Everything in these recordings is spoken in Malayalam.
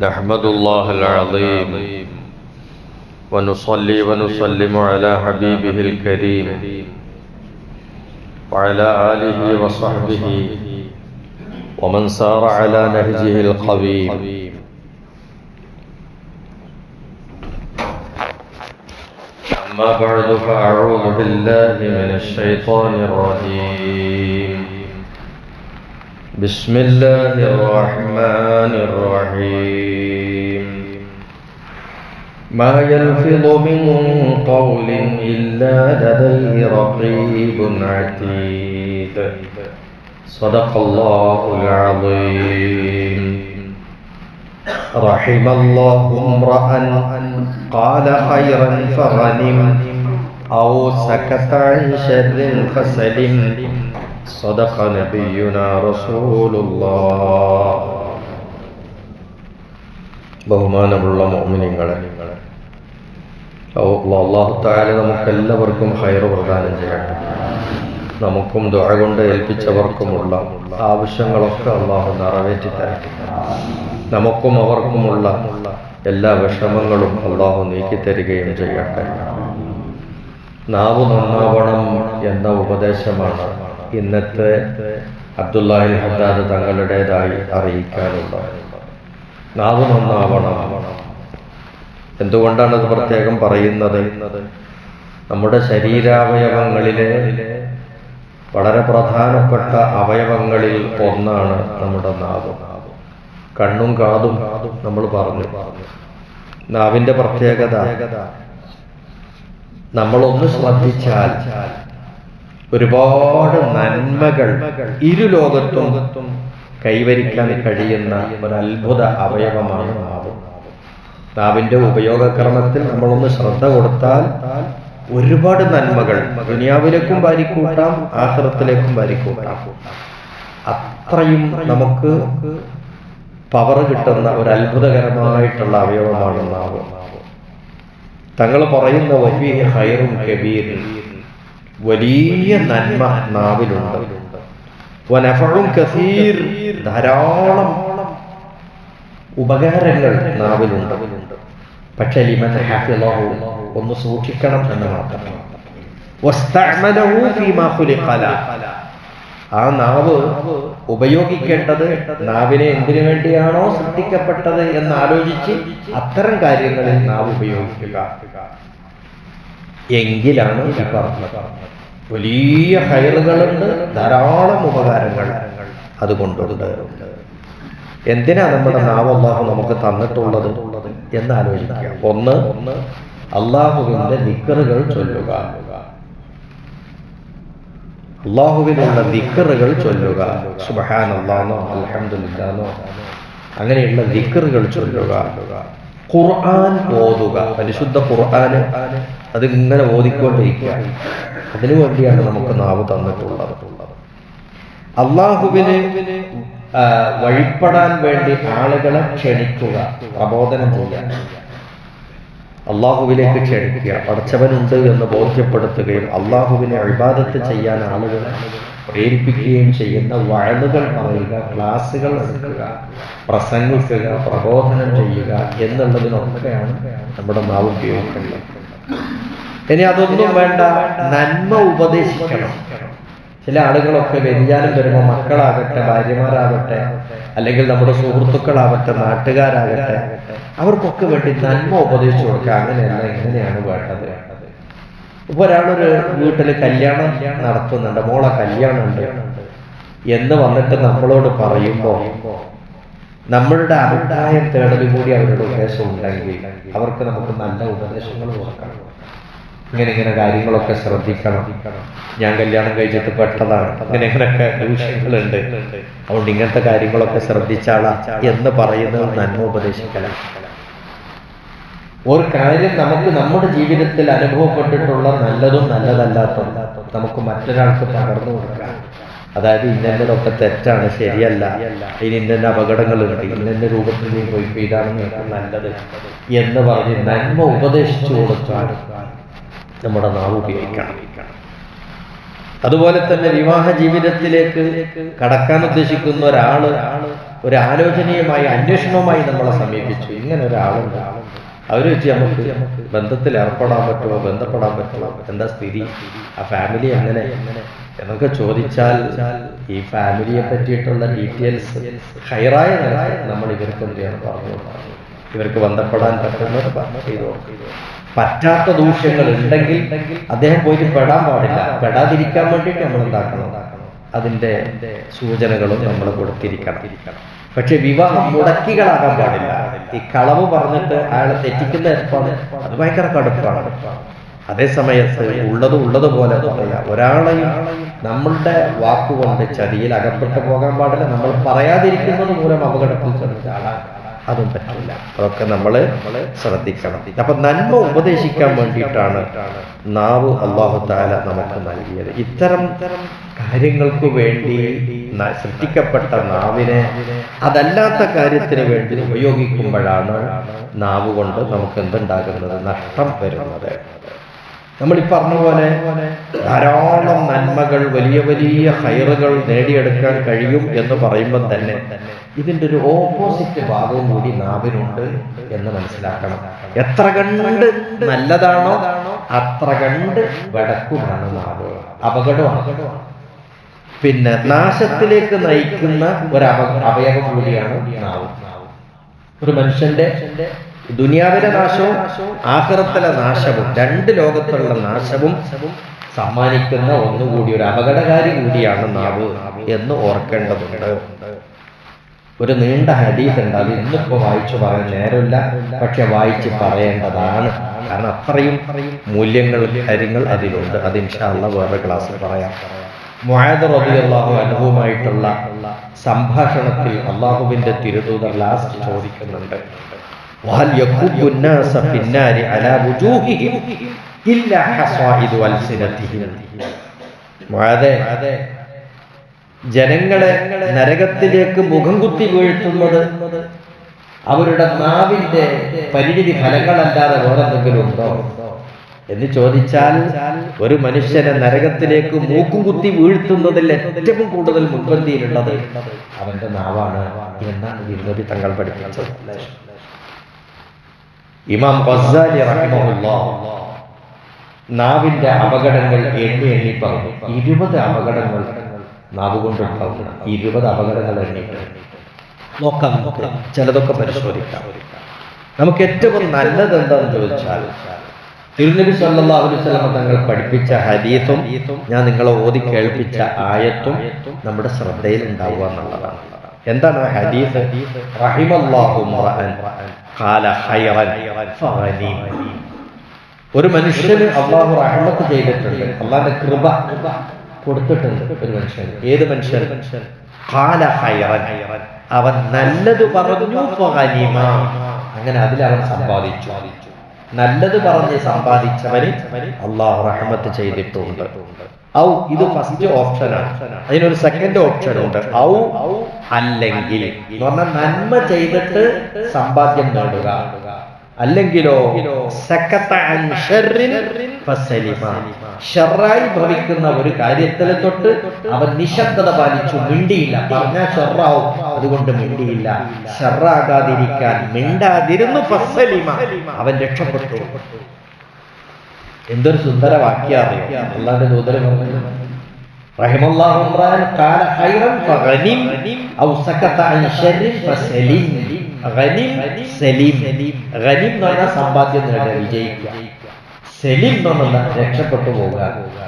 نحمد الله العظيم ونصلي ونسلم على حبيبه الكريم وعلى آله وصحبه ومن سار على نهجه القويم. أما بعد فأعوذ بالله من الشيطان الرجيم. بسم الله الرحمن الرحيم. ما يلفظ من قول إلا لديه رقيب عتيد. صدق الله العظيم. رحم الله امرأ قال خيرا فغنم أو سكت عن شر فسلم. صدق نبينا رسول الله. ബഹുമാനമുള്ള മുഅ്മിനീങ്ങളെ, അല്ലാഹു തആല നമുക്കെല്ലാവർക്കും ഖൈർ പ്രദാനം ചെയ്യട്ടെ. നമുക്കും ദുആ കൊണ്ട് ഏൽപ്പിച്ചവർക്കുമുള്ള ആവശ്യങ്ങളൊക്കെ അല്ലാഹു നിറവേറ്റി തരട്ടെ. നമുക്കും അവർക്കുമുള്ള എല്ലാ വിഷമങ്ങളും അല്ലാഹു നീക്കിത്തരികയും ചെയ്യട്ടെ. നാവ് നന്നാവണം എന്ന ഉപദേശമാണ് ഇന്നത്തെ അബ്ദുല്ലാഹിൽ ഹദ്ദാദ് തങ്ങളുടേതായി അറിയിക്കാനുള്ളത്. നാവ് നന്നാവണം. എന്തുകൊണ്ടാണ് അത് പ്രത്യേകം പറയുന്നത്? നമ്മുടെ ശരീരാവയവങ്ങളിലെ വളരെ പ്രധാനപ്പെട്ട അവയവങ്ങളിൽ ഒന്നാണ് നമ്മുടെ നാവ്. കണ്ണും കാതും നമ്മൾ പറഞ്ഞു. നാവിൻ്റെ പ്രത്യേകത നമ്മളൊന്ന് ശ്രദ്ധിച്ചാൽ ഒരുപാട് നന്മകൾ ഇരുലോകത്തും കൈവരിക്കാൻ കഴിയുന്ന ഒരു അത്ഭുത അവയവമാണ് നാവ്. നാവിൻ്റെ ഉപയോഗക്രമത്തിൽ നമ്മളൊന്ന് ശ്രദ്ധ കൊടുത്താൽ ഒരുപാട് നന്മകൾ ദുനിയാവിലേക്കും വാരിക്കൂട്ടാം, ആഖിറത്തിലേക്കും വാരിക്കൂട്ടാം. അത്രയും നമുക്ക് പവർ കിട്ടുന്ന ഒരു അത്ഭുതകരമായിട്ടുള്ള അവയവമാണ് നാവ്. തങ്ങൾ പറയുന്ന വഫീഹി ഖൈറുൻ കബീർ, വലിയ നന്മ നാവിലുണ്ട്. വനഫഉൻ കസീർ, ധാരാളം ഉപകാരങ്ങൾ നാവിലുണ്ട്. പക്ഷേ ലിമൻ ഹഫിളഹു, ഒന്ന് സൂക്ഷിക്കണം എന്ന് മാത്രം. വസ്തഅമലഹു ഫീമാ ഖുലിഖ ലഹു, ആ നാവ് ഉപയോഗിക്കേണ്ടത് നാവിനെ എന്തിനു വേണ്ടിയാണോ സൃഷ്ടിക്കപ്പെട്ടത് എന്ന് ആലോചിച്ച് അത്തരം കാര്യങ്ങളിൽ നാവ് ഉപയോഗിക്കുക. എങ്കിലാണ് ഈ പറഞ്ഞത് വലിയ ഹൈറുകളുണ്ട്, ധാരാളം ഉപകാരങ്ങൾ അതുകൊണ്ടുണ്ട്. എന്തിനാ നമ്മുടെ നാവ് അല്ലാഹു നമുക്ക് തന്നിട്ടുള്ളത് എന്ന് ആലോചിക്കുക. ഒന്ന്, അല്ലാഹുവിന്റെ ദിക്റുകൾ ചൊല്ലുക, അല്ലാഹുവിനുള്ള ദിക്റുകൾ ചൊല്ലുക. സുബ്ഹാനല്ലാഹ്, അൽഹംദുലില്ലാഹ്, അങ്ങനെയുള്ള ദിക്റുകൾ ചൊല്ലുക. ഖുർആൻ ഓതുക, പരിശുദ്ധ ഖുർആൻ അതിങ്ങനെ ഓതിക്കൊണ്ടിരിക്കുക. അതിനു വേണ്ടിയാണ് നമുക്ക് നാവ് തന്നിട്ടുള്ളത്. അല്ലാഹുവിന് വഴിപ്പെടാൻ വേണ്ടി ആളുകളെ ക്ഷണിക്കുക, പ്രബോധനം ചെയ്യാൻ, അള്ളാഹുവിലേക്ക് ക്ഷണിക്കുക, പടച്ചവനുണ്ട് എന്ന് ബോധ്യപ്പെടുത്തുകയും അള്ളാഹുവിനെ ഇബാദത്ത് ചെയ്യാൻ ആളുകളെ പ്രേരിപ്പിക്കുകയും ചെയ്യുന്ന വഅദുകൾ പറയുക, ക്ലാസുകൾ എടുക്കുക, പ്രസംഗിക്കുക, പ്രബോധനം ചെയ്യുക എന്നുള്ളതിനൊക്കെയാണ് നമ്മുടെ നാവ് ഉപയോഗിക്കുന്നത്. ഇനി അതൊന്നും വേണ്ട, നന്മ ഉപദേശിക്കണം. ചില ആളുകളൊക്കെ വ്യതിയാനം വരുമ്പോൾ മക്കളാകട്ടെ, ഭാര്യമാരാകട്ടെ, അല്ലെങ്കിൽ നമ്മുടെ സുഹൃത്തുക്കളാകട്ടെ, നാട്ടുകാരാകട്ടെ, അവർക്കൊക്കെ വേണ്ടി നന്മ ഉപദേശിച്ചു കൊടുക്കുക. അങ്ങനെയല്ല, എങ്ങനെയാണ് വേണ്ടത്. ഇപ്പൊ ഒരാളൊരു വീട്ടിൽ കല്യാണം നടത്തുന്നുണ്ട്, മോളെ കല്യാണമുണ്ട് എന്ന് വന്നിട്ട് നമ്മളോട് പറയുമ്പോൾ നമ്മളുടെ അഭിപ്രായം തേടലും കൂടി അവരുടെ ഉദ്ദേശം ഉണ്ടെങ്കിൽ അവർക്ക് നമുക്ക് നല്ല ഉപദേശങ്ങൾ കൊടുക്കണം. ഇങ്ങനെ കാര്യങ്ങളൊക്കെ ശ്രദ്ധിക്കണം, ഞാൻ കല്യാണം കഴിച്ചിട്ട് പെട്ടതാണ്, ഇങ്ങനെയൊക്കെ ദൂഷ്യങ്ങളുണ്ട്, അതുകൊണ്ട് ഇങ്ങനത്തെ കാര്യങ്ങളൊക്കെ ശ്രദ്ധിച്ചാളാ എന്ന് പറയുന്നത് നന്മ ഉപദേശിക്കണം. ഒരു കാര്യം നമുക്ക് നമ്മുടെ ജീവിതത്തിൽ അനുഭവപ്പെട്ടിട്ടുള്ള നല്ലതും നല്ലതല്ലാത്തതും നമുക്ക് മറ്റൊരാൾക്ക് പകർന്നു കൊടുക്കാം. അതായത് ഇന്നതൊക്കെ തെറ്റാണ്, ശരിയല്ല, ഇനി ഇന്ന അപകടങ്ങളുണ്ട്, ഇന്ന രൂപത്തിൽ പോയി ഇതാണ് നല്ലത് എന്ന് പറഞ്ഞ് നന്മ ഉപദേശിച്ചു കൊടുക്കാൻ നമ്മുടെ നാവ് ഉപയോഗിക്കണം. അതുപോലെ തന്നെ വിവാഹ ജീവിതത്തിലേക്ക് കടക്കാൻ ഉദ്ദേശിക്കുന്ന ഒരാള് ഒരു ആലോചനയുമായി അന്വേഷണവുമായി നമ്മളെ സമീപിച്ചു. ഇങ്ങനെ ഒരാളുണ്ട്, അവർ വെച്ച് നമുക്ക് ബന്ധത്തിൽ ഏർപ്പെടാൻ പറ്റുമോ, ബന്ധപ്പെടാൻ പറ്റുമോ, എന്താ സ്ഥിതി, ആ ഫാമിലി എങ്ങനെ എന്നൊക്കെ ചോദിച്ചാൽ ഈ ഫാമിലിയെ പറ്റിയിട്ടുള്ള ഡീറ്റെയിൽസ് ഹൈറായ നമ്മൾ ഇവർക്ക് എന്ത് ചെയ്യണം പറഞ്ഞു, ഇവർക്ക് ബന്ധപ്പെടാൻ പറ്റുന്നത് ചെയ്തു. പറ്റാത്ത ദൂഷ്യങ്ങൾ ഉണ്ടെങ്കിൽ അദ്ദേഹം പോയിട്ട് പെടാൻ പാടില്ല. പെടാതിരിക്കാൻ വേണ്ടിയിട്ട് നമ്മൾ എന്താക്കണം, അതിൻ്റെ സൂചനകളും നമ്മൾ കൊടുത്തിരിക്കണം. പക്ഷെ വിവാഹം മുടക്കികളാകാൻ പാടില്ല. ഈ കളവ് പറഞ്ഞിട്ട് അയാളെ തെറ്റിക്കുന്ന ഏർപ്പാട് അത് ഭയങ്കര കടുപ്പാണ്. അതേസമയത്ത് ഉള്ളതുപോലെ പറയാം. ഒരാളെയും നമ്മളുടെ വാക്കുകൊണ്ട് ചതിയിൽ അകപ്പെട്ടു പോകാൻ പാടില്ല. നമ്മൾ പറയാതിരിക്കുന്നത് മൂലം അപകടത്തിൽ ചെന്ന് അതും പറ്റില്ല. അതൊക്കെ നമ്മൾ ശ്രദ്ധിക്കണം. അപ്പൊ നന്മ ഉപദേശിക്കാൻ വേണ്ടിയിട്ടാണ് നാവ് അല്ലാഹു തആല നമുക്ക് നൽകിയത്. ഇത്തരം കാര്യങ്ങൾക്ക് വേണ്ടി സൃഷ്ടിക്കപ്പെട്ട നാവിനെ അതല്ലാത്ത കാര്യത്തിന് വേണ്ടി ഉപയോഗിക്കുമ്പോഴാണ് നാവ് കൊണ്ട് നമുക്ക് എന്തുണ്ടാകുന്നത്, നഷ്ടം വരുന്നത്. നമ്മളീ പറഞ്ഞ പോലെ ധാരാളം നന്മകൾ, വലിയ വലിയ ഹൈറുകൾ നേടിയെടുക്കാൻ കഴിയും എന്ന് പറയുമ്പോൾ തന്നെ ഇതിൻ്റെ ഒരു ഓപ്പോസിറ്റ് ഭാഗവും കൂടി നാവിനുണ്ട് എന്ന് മനസ്സിലാക്കണം. എത്ര കണ്ട് നല്ലതാണോ അത്ര കണ്ട് വടക്കുമാണ് നാവ്. അപകടമാണ്, പിന്നെ നാശത്തിലേക്ക് നയിക്കുന്ന ഒരു അവയവം കൂടിയാണ് നാവ്. ഒരു മനുഷ്യന്റെ ദുനിയാവിലെ നാശവും ആഖിറത്തിലെ നാശവും, രണ്ട് ലോകത്തുള്ള നാശവും സമ്മാനിക്കുന്ന ഒന്നുകൂടി, ഒരു അപകടകാരി കൂടിയാണ് നാവ് എന്ന് ഓർക്കേണ്ടതുണ്ട്. ഒരു നീണ്ട ഹദീസ് ഉണ്ട്, അത് ഇന്നിപ്പോ വായിച്ചു പറയാൻ നേരമില്ല, പക്ഷെ വായിച്ച് പറയേണ്ടതാണ്. കാരണം അത്രയും മൂല്യങ്ങൾ, കാര്യങ്ങൾ അതിലുണ്ട്. അത് ഇൻഷാ അല്ലാഹ് വേറെ ക്ലാസ്സിൽ പറയാം. മുആദ് റളിയല്ലാഹു അൻഹുവുമായിട്ടുള്ള സംഭാഷണത്തിൽ അല്ലാഹുവിന്റെ തിരുദൂതർ ലാസ്റ്റ് ചോദിക്കുന്നുണ്ട്, വഹൽ യകുബു الناس في النار على وجوههم إلا حصائد ألسنتهم. മുആദേ, ജനങ്ങളെ നരകത്തിലേക്ക് മുഖം കുത്തി വീഴ്ത്തുന്നത് അവരുടെ നാവിന്റെ പരിണിതി ഫലങ്ങളല്ലാതെ വേറെന്തെങ്കിലും ഉണ്ടോ എന്ന് ചോദിച്ചാൽ, ഒരു മനുഷ്യനെ നരകത്തിലേക്ക് മൂക്കും കുത്തി വീഴ്ത്തുന്നതിൽ ഏറ്റവും കൂടുതൽ മുൻപന്തിയിലുള്ളത് അവന്റെ നാവാണ് എന്നാണ് നബി തങ്ങൾ പഠിപ്പിച്ചത്. ഇമാം ഗസ്സാലി റഹിമഹുല്ലാഹ് നാവിന്റെ അപകടങ്ങൾ എണ്ണി പറഞ്ഞു. 20 അപകടങ്ങൾ നാവ് കൊണ്ടുണ്ടാവുന്ന 20 അപകടങ്ങൾ എണ്ണിട്ട് നോക്കാം. ചിലതൊക്കെ പരിശോധിക്കാം. നമുക്ക് ഏറ്റവും നല്ലത് എന്താണെന്ന് ചോദിച്ചാൽ, തിരുനബി സല്ലല്ലാഹു അലൈഹി വസല്ലം തങ്ങൾ പഠിപ്പിച്ച ഹദീസും ഞാൻ നിങ്ങളെ ഓതി കേൾപ്പിച്ച ആയത്തും നമ്മുടെ ശ്രദ്ധയിൽ ഉണ്ടാവുക എന്നുള്ളതാണ്. എന്താണ് ഹദീസ്? റഹിമല്ലാഹു മറഅൻ ഖാല ഖൈറൻ ഫഗനീം. ഒരു മനുഷ്യന് അല്ലാഹു റഹ്മത്ത് ചെയ്തിട്ടുണ്ട്, അല്ലാഹുവിന്റെ കൃപ കൊടുത്തിട്ടുണ്ട് ഒരു മനുഷ്യൻ. ഏത് മനുഷ്യൻ? ഖാല ഖൈറൻ, അവൻ നല്ലത് പറഞ്ഞു, ഫഗനീമ, അങ്ങനെ അതിലവൻ സമ്പാദിച്ചു. നല്ലത് പറഞ്ഞ് സമ്പാദിച്ചവന് അല്ലാഹു റഹ്മത്ത് ചെയ്തിട്ടുണ്ട്. ഔ, ഇത് ഫസ്റ്റ് ഓപ്ഷനാണ്. അതിനൊരു സെക്കൻഡ് ഓപ്ഷൻ ഉണ്ട്. ഔ, അല്ലെങ്കിൽ എന്ന് പറഞ്ഞാൽ നന്മ ചെയ്തിട്ട് സമ്പാദ്യം നേടുക. അല്ലെങ്കിലോ സക്കത്ത അൻ ശർറിൻ ഫസലിമ, ഷർറായി ഭവിക്കുന്ന ഒരു കാര്യത്തിൽ തൊട്ട് അവൻ നിശബ്ദത പാലിച്ചു, മിണ്ടിയില്ല. പറഞ്ഞാൽ ഷർറാവും, അതുകൊണ്ട് മിണ്ടിയില്ല. ഷർറാകാതിരിക്കാൻ മിണ്ടാതിരുന്നു, ഫസലിമ, അവൻ രക്ഷപ്പെട്ടു. എന്തൊരു സുന്ദര വാക്യാറിയോ അല്ലാഹുവിന്റെ ദൂതൻ പറഞ്ഞു. റഹിമല്ലാഹു ഇംറാൻ ഖാല ഖൈറൻ ഫഗനിം ഔ സകത അൻ ശർറിൻ ഫസലിം. ഗനിം, സലീം. ഗനിം എന്ന് പറഞ്ഞാൽ സമ്പാദ്യം നേടുക, വിജയിക്കുക. സലീം എന്ന് പറഞ്ഞാൽ രക്ഷപ്പെട്ടു പോവുക.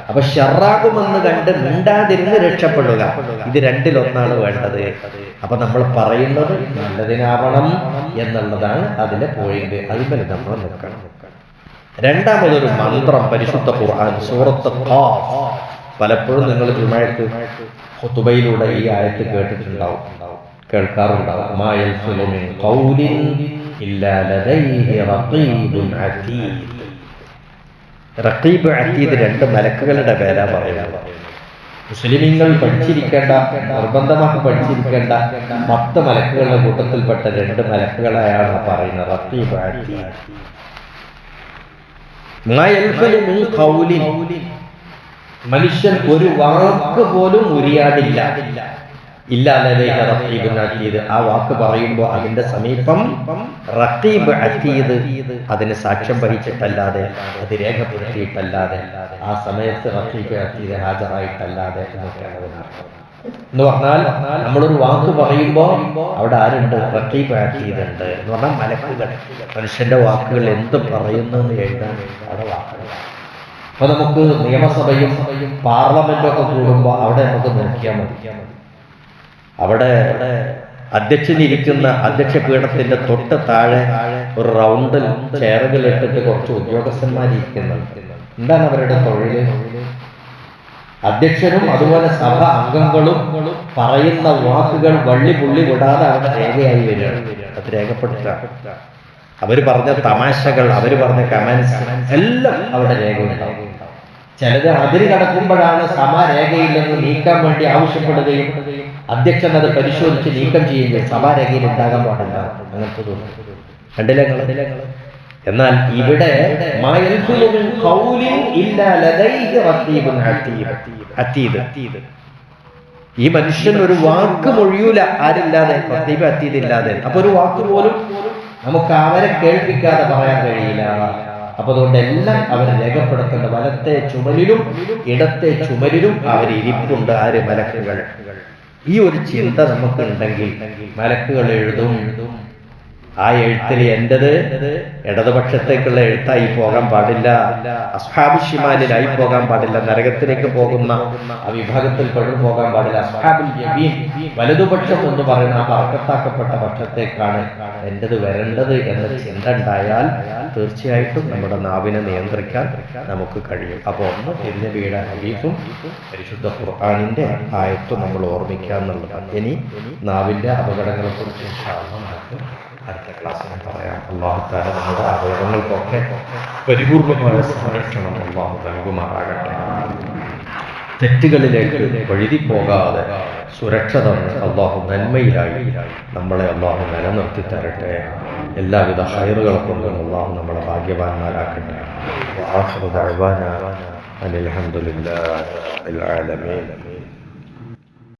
അപ്പൊ ഷർറാകുമെന്ന് കണ്ട് മിണ്ടാതിരുന്ന് രക്ഷപ്പെടുക. ഇത് രണ്ടിലൊന്നാണ് വേണ്ടത്. അപ്പൊ നമ്മൾ പറയുന്നത് നല്ലതിനാവണം എന്നുള്ളതാണ് അതിലെ പോയിന്റ്. അതിൽ നമ്മൾ നിൽക്കണം. രണ്ടാമതൊരു മന്ത്രം, പരിശുദ്ധ ഖുർആൻ സൂറത്ത് ഖാഫ്. പലപ്പോഴും നിങ്ങൾ ജുമഅത്ത് ഖുതുബയിലൂടെ ഈ ആയത്ത് കേട്ടിട്ടുണ്ടാവും, കേൾക്കാറുണ്ടാവും. മാ യൽഫിളു മിൻ ഖൗലിൻ ഇല്ലാ ലദൈഹി റഖീബുൻ അതീദ്. റഖീബ്, അതീദ് രണ്ട് മലക്കുകളുടെ പേരാ പറയുന്നത്. മുസ്ലിമീങ്ങൾ പഠിച്ചിരിക്കേണ്ട, നിർബന്ധമാക്കി പഠിച്ചിരിക്കേണ്ട 10 മലക്കുകളുടെ കൂട്ടത്തിൽപ്പെട്ട 2 മലക്കുകളെയാണ് പറയുന്നത്, റഖീബ്, അതീദ്. മനുഷ്യൻ ഒരു വാക്ക് പോലും ഉരിയാടില്ല. ഇല്ലാ ലദൈഹ റഖീബുൻ അതീദ്. ആ വാക്ക് പറയുമ്പോൾ അതിന്റെ സമീപം റഖീബ് അതീദ് അതിന് സാക്ഷ്യം വഹിച്ചിട്ടല്ലാതെ, അത് രേഖപ്പെടുത്തിയിട്ടല്ലാതെ, ആ സമയത്ത് റഖീബ് അതീദ് ഹാജരായിട്ടല്ലാതെ എന്നൊക്കെയാണ് അതിനർത്ഥം. എന്ന് പറഞ്ഞാൽ നമ്മളൊരു വാക്ക് പറയുമ്പോൾ അവിടെ ആരുണ്ട്? റഖീബ് അതീദ് ഉണ്ട് എന്ന് പറഞ്ഞാൽ മലക്കുകൾ. മനുഷ്യന്റെ വാക്കുകൾ എന്ത് പറയുന്നു എന്ന് എഴുതാൻ അവിടെ വാക്കുകൾ. അപ്പൊ നമുക്ക് നിയമസഭയും പാർലമെന്റും ഒക്കെ കൂടുമ്പോൾ അവിടെ നമുക്ക് നോക്കിയാൽ മതി. അവിടെ അധ്യക്ഷനിരിക്കുന്ന അധ്യക്ഷ പീഠത്തിന്റെ തൊട്ട് താഴെ ഒരു റൗണ്ടിൽ ചെയറുകൾ ഇട്ടിട്ട് കുറച്ച് ഉദ്യോഗസ്ഥന്മാരിയ്ക്കുന്നുണ്ട്. എന്താണ് അവരുടെ തൊഴില്? അധ്യക്ഷനും അതുപോലെ സഭ അംഗങ്ങളും പറയുന്ന വാക്കുകൾ വള്ളി പുള്ളി വിടാതെ അവിടെ രേഖയായി വരികയാണ്. അത് രേഖപ്പെടുത്തുക. അവര് പറഞ്ഞ തമാശകൾ, അവര് പറഞ്ഞ കമന്റ്സ് എല്ലാം അവിടെ രേഖയുണ്ടാവും. ചിലത് അതിര് കടക്കുമ്പോഴാണ് സഭാരേഖയില്ലെന്ന് നീക്കാൻ വേണ്ടി ആവശ്യപ്പെടുകയും അധ്യക്ഷൻ അത് പരിശോധിച്ച് നീക്കം ചെയ്യുകയും സഭാരേഖയിൽ ഉണ്ടാകാൻ പാടില്ല. അങ്ങനത്തെ കണ്ടില്ല. എന്നാൽ ഇവിടെ ഈ മനുഷ്യൻ ഒരു വാക്ക് മൊഴിയൂല ആരില്ലാതെ, റഖീബ് അതീദ് ഇല്ലാതെ. അപ്പൊ ഒരു വാക്ക് പോലും നമുക്ക് അവരെ കേൾപ്പിക്കാതെ പറയാൻ കഴിയില്ല. അപ്പൊ അതുകൊണ്ട് എല്ലാം അവർ രേഖപ്പെടുത്തേണ്ട. വലത്തെ ചുമലിലും ഇടത്തെ ചുമലിലും അവരിയ്പ്പുണ്ട്. ആര്? മലക്കുകൾ. ഈ ഒരു ചിന്ത നമുക്കുണ്ടെങ്കിൽ മലക്കുകൾ എഴുതും. ആ എഴുത്തിൽ എന്റേത് ഇടതുപക്ഷത്തേക്കുള്ള എഴുത്തായി പോകാൻ പാടില്ല, അസ്ഹാബു ശിമാലിലായി പോകാൻ പാടില്ല, നരകത്തിലേക്ക് പോകുന്ന ആ വിഭാഗത്തിൽ പെട്ടു പോകാൻ പാടില്ല. അസ്ഹാബുൽ യമീൻ, വലതുപക്ഷം എന്ന് പറയുന്ന ആ ബർക്കത്താക്കപ്പെട്ട പക്ഷത്തേക്കാണ് എന്റേത് വരേണ്ടത് എന്ന ചിന്ത ഉണ്ടായാൽ തീർച്ചയായിട്ടും നമ്മുടെ നാവിനെ നിയന്ത്രിക്കാൻ നമുക്ക് കഴിയും. അപ്പോൾ ഒന്ന് തിരുനബിയുടെ ഹദീസും പരിശുദ്ധ ഖുർആനിന്റെ ആയത്തും നമ്മൾ ഓർമ്മിക്കുക എന്നുള്ളതാണ്. ഇനി നാവിന്റെ അപകടങ്ങളെ കുറിച്ച് ഇൻഷാ അല്ലാഹ് നമുക്ക് അടുത്ത ക്ലാസ്സിൽ പറയാം. അല്ലാഹു തആല നമ്മുടെ അപകടങ്ങൾക്കൊക്കെ പരിപൂർണമായ സംരക്ഷണം അല്ലാഹു നൽകുമാറാകട്ടെ. തെറ്റുകളിലേക്ക് വഴുതി പോകാതെ സുരക്ഷ തന്ന് അല്ലാഹു നന്മയിലായി നമ്മളെ അല്ലാഹു നിലനിർത്തി തരട്ടെ. എല്ലാവിധ ഹൈറുകളെ കൊണ്ടും അല്ലാഹു നമ്മളെ ഭാഗ്യവാന്മാരാക്കട്ടെ. വആഖിറു ദഅ്വാനാ അനിൽ ഹംദുലില്ലാഹി റബ്ബിൽ ആലമീൻ.